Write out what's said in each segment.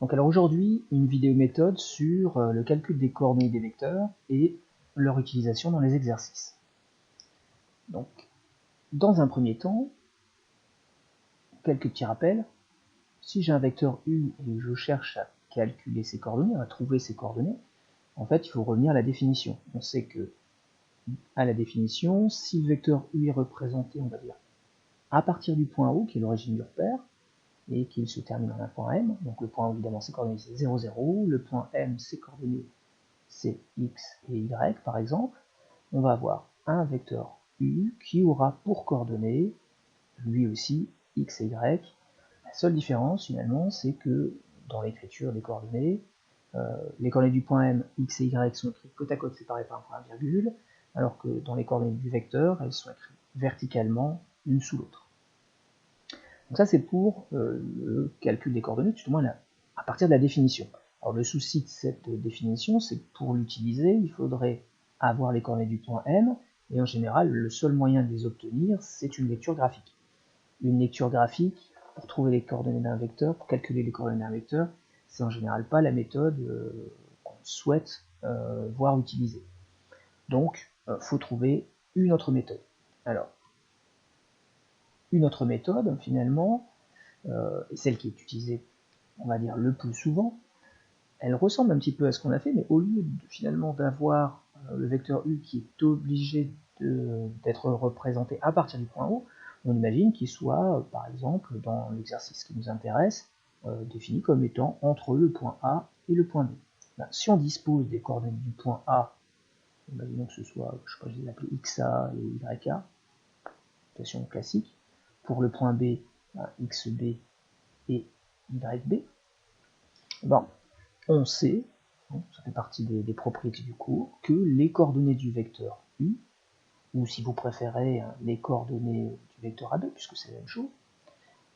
Donc alors aujourd'hui, une vidéo méthode sur le calcul des coordonnées des vecteurs et leur utilisation dans les exercices. Donc, dans un premier temps, quelques petits rappels. Si j'ai un vecteur U et que je cherche à calculer ses coordonnées, à trouver ses coordonnées, en fait, il faut revenir à la définition. On sait que, à la définition, si le vecteur U est représenté, on va dire, à partir du point O, qui est l'origine du repère, et qu'il se termine en un point M, donc le point O, évidemment, ses coordonnées, c'est 0, 0, le point M, ses coordonnées, c'est X et Y, par exemple, on va avoir un vecteur U qui aura pour coordonnées, lui aussi, X et Y. La seule différence, finalement, c'est que dans l'écriture des coordonnées, les coordonnées du point M, X et Y sont écrites côte à côte séparées par un point virgule, alors que dans les coordonnées du vecteur, elles sont écrites verticalement l'une sous l'autre. Donc ça c'est pour le calcul des coordonnées, tout au moins à partir de la définition. Alors le souci de cette définition, c'est que pour l'utiliser, il faudrait avoir les coordonnées du point M, et en général, le seul moyen de les obtenir, c'est une lecture graphique. Une lecture graphique, pour trouver les coordonnées d'un vecteur, pour calculer les coordonnées d'un vecteur, c'est en général pas la méthode qu'on souhaite voir utilisée. Donc, faut trouver une autre méthode. Alors, une autre méthode, finalement, celle qui est utilisée, on va dire, le plus souvent, elle ressemble un petit peu à ce qu'on a fait, mais au lieu finalement d'avoir le vecteur U qui est obligé d'être représenté à partir du point O, on imagine qu'il soit, par exemple, dans l'exercice qui nous intéresse, défini comme étant entre le point A et le point B. Ben, si on dispose des coordonnées du point A, imaginons que ce soit, je sais pas, je vais l'appeler XA et YA, notation classique, pour le point B, ben, XB et YB, bon, on sait, ça fait partie des propriétés du cours, que les coordonnées du vecteur U, ou si vous préférez les coordonnées du vecteur AB, puisque c'est la même chose,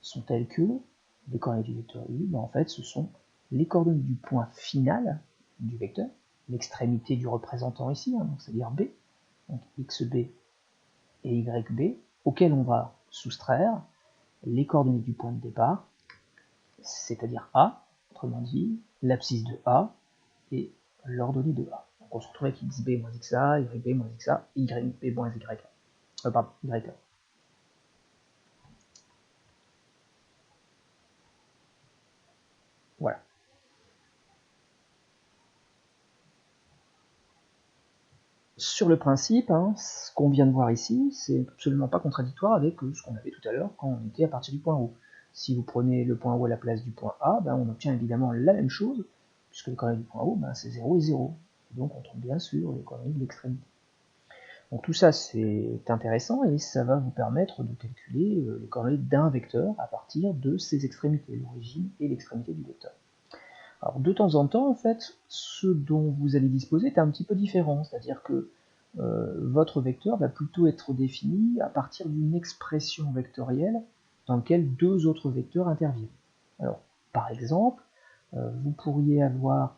sont telles que les coordonnées du vecteur U, ben en fait ce sont les coordonnées du point final du vecteur, l'extrémité du représentant ici, c'est-à-dire B, donc XB et YB, auxquelles on va soustraire les coordonnées du point de départ, c'est-à-dire A, autrement dit, l'abscisse de A et l'ordonnée de A. Donc on se retrouve avec XB moins XA, YB moins XA, YB moins YA. Pardon, YA. Voilà. Sur le principe, ce qu'on vient de voir ici, c'est absolument pas contradictoire avec ce qu'on avait tout à l'heure quand on était à partir du point O. Si vous prenez le point O à la place du point A, ben, on obtient évidemment la même chose, puisque les coordonnées du point O, ben, c'est 0 et 0. Donc on tombe bien sur les coordonnées de l'extrémité. Donc tout ça c'est intéressant et ça va vous permettre de calculer les coordonnées d'un vecteur à partir de ses extrémités, l'origine et l'extrémité du vecteur. Alors de temps en temps, en fait, ce dont vous allez disposer est un petit peu différent, c'est-à-dire que votre vecteur va plutôt être défini à partir d'une expression vectorielle dans laquelle deux autres vecteurs interviennent. Alors, par exemple, vous pourriez avoir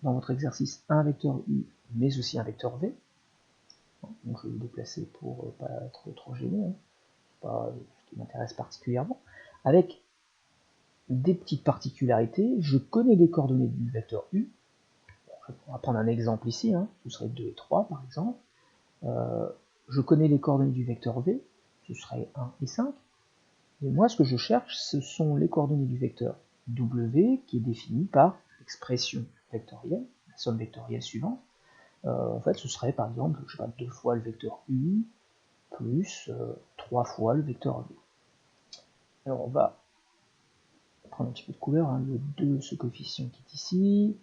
dans votre exercice un vecteur U, mais aussi un vecteur V. Donc je vais le déplacer pour ne pas être trop gêné, pas ce qui m'intéresse particulièrement. Avec des petites particularités, je connais les coordonnées du vecteur U. On va prendre un exemple ici, ce serait 2 et 3 par exemple. Je connais les coordonnées du vecteur V, ce serait 1 et 5. Et moi, ce que je cherche, ce sont les coordonnées du vecteur W, qui est défini par l'expression vectorielle, la somme vectorielle suivante. En fait, ce serait par exemple, je sais pas, 2 fois le vecteur U, plus 3 fois le vecteur V. Alors on va prendre un petit peu de couleur, le 2, ce coefficient qui est ici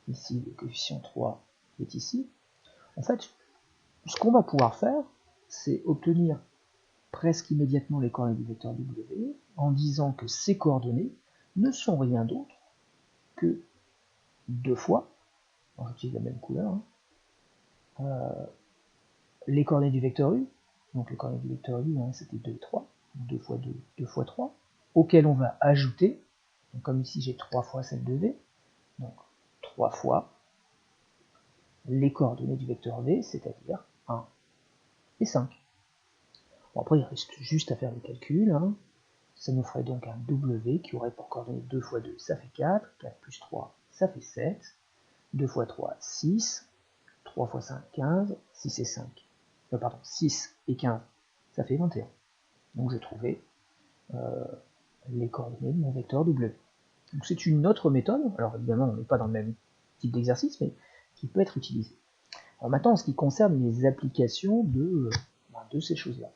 le coefficient 3 qui est ici. En fait, ce qu'on va pouvoir faire, c'est obtenir presque immédiatement les coordonnées du vecteur W en disant que ces coordonnées ne sont rien d'autre que 2 fois, j'utilise la même couleur, les coordonnées du vecteur U, donc les coordonnées du vecteur U, c'était 2 et 3, 2 fois 2, 2 fois 3, auxquelles on va ajouter, donc comme ici j'ai 3 fois celle de V, donc 3 fois les coordonnées du vecteur V, c'est-à-dire 1 et 5. Bon, après il reste juste à faire le calcul, Ça nous ferait donc un W qui aurait pour coordonnée 2 fois 2, ça fait 4, 4 plus 3, ça fait 7, 2 fois 3, 6, 3 fois 5, 15, 6 et 5, pardon, 6 et 15, ça fait 21. Donc j'ai trouvé les coordonnées de mon vecteur W. Donc c'est une autre méthode, alors évidemment on n'est pas dans le même type d'exercice, mais qui peut être utilisée. Alors maintenant en ce qui concerne les applications de ces choses-là.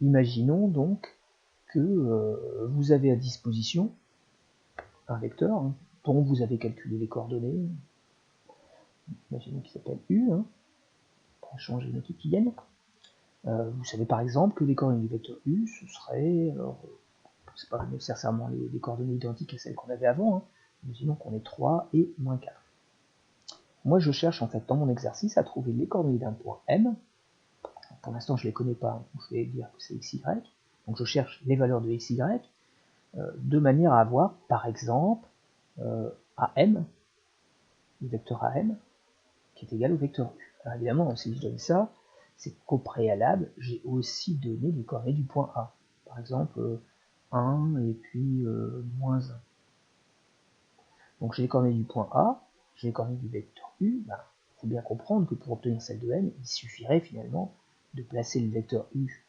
Imaginons donc que vous avez à disposition un vecteur dont vous avez calculé les coordonnées, imaginons qu'il s'appelle U, on va changer notre équivalent. Vous savez par exemple que les coordonnées du vecteur U, ce serait, alors c'est pas nécessairement les coordonnées identiques à celles qu'on avait avant, imaginons qu'on ait 3 et moins 4. Moi je cherche en fait dans mon exercice à trouver les coordonnées d'un point M. Pour l'instant je ne les connais pas, donc je vais dire que c'est XY. Donc je cherche les valeurs de XY de manière à avoir par exemple AM, le vecteur AM, qui est égal au vecteur U. Alors évidemment, si je donne ça, c'est qu'au préalable, j'ai aussi donné les coordonnées du point A. Par exemple, 1 et puis moins 1. Donc j'ai les coordonnées du point A, j'ai les coordonnées du vecteur U. Il faut bien comprendre que pour obtenir celle de M, il suffirait finalement de placer le vecteur U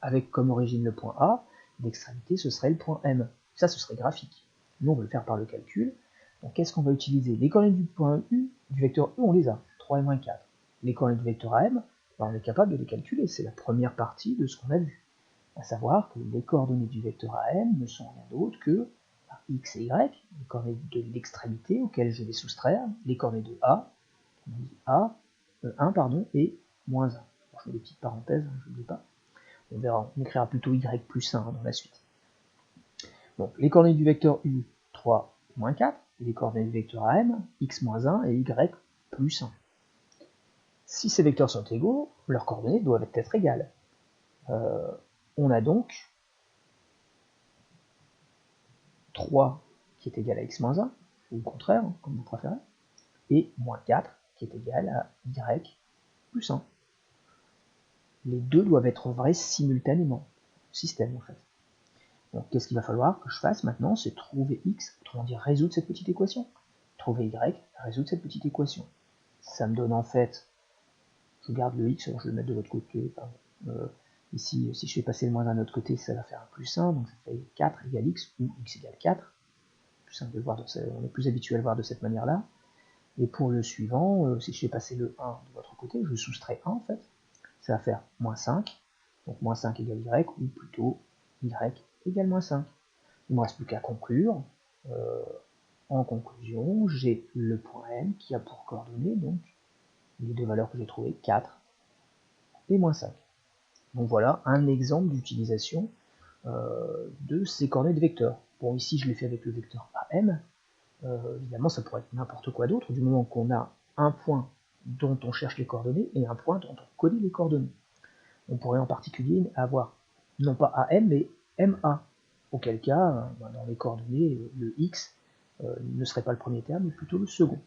avec comme origine le point A, l'extrémité ce serait le point M. Ça, ce serait graphique. Nous, on veut le faire par le calcul. Donc, qu'est-ce qu'on va utiliser? Les coordonnées du point U, du vecteur U, on les a, 3 et moins 4. Les coordonnées du vecteur AM, on est capable de les calculer. C'est la première partie de ce qu'on a vu. À savoir que les coordonnées du vecteur AM ne sont rien d'autre que X et Y, les coordonnées de l'extrémité auxquelles je vais soustraire, les coordonnées de A, on dit A, 1 pardon, et moins 1. Alors, je mets des petites parenthèses, je n'oublie pas. On verra, on écrira plutôt y plus 1 dans la suite. Donc les coordonnées du vecteur U, 3 et moins 4, et les coordonnées du vecteur AM, x moins 1 et y plus 1. Si ces vecteurs sont égaux, leurs coordonnées doivent être égales. On a donc 3 qui est égal à x moins 1, ou le contraire, comme vous préférez, et moins 4 qui est égal à y plus 1. Les deux doivent être vrais simultanément, système en fait. Donc qu'est-ce qu'il va falloir que je fasse maintenant? C'est trouver x, autrement dire résoudre cette petite équation. Trouver y, résoudre cette petite équation. Ça me donne en fait, je garde le x, alors je vais le mettre de l'autre côté. Ici, si je fais passer le moins 1 de l'autre côté, ça va faire un plus 1, donc ça fait 4 égale x, ou x égale 4. Plus simple de voir on est plus habitué à le voir de cette manière-là. Et pour le suivant, si je fais passer le 1 de l'autre côté, je soustrais 1 en fait. Ça va faire moins 5, donc moins 5 égale y, ou plutôt y égale moins 5. Il ne me reste plus qu'à conclure. En conclusion, j'ai le point M qui a pour coordonnées donc les deux valeurs que j'ai trouvées, 4 et moins 5. Donc voilà un exemple d'utilisation de ces coordonnées de vecteurs. Bon, ici je l'ai fait avec le vecteur AM. Évidemment, ça pourrait être n'importe quoi d'autre, du moment qu'on a un point dont on cherche les coordonnées et un point dont on connaît les coordonnées. On pourrait en particulier avoir non pas AM mais MA, auquel cas, dans les coordonnées, le X ne serait pas le premier terme, mais plutôt le second.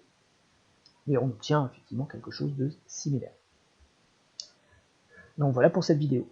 Et on obtient effectivement quelque chose de similaire. Donc voilà pour cette vidéo.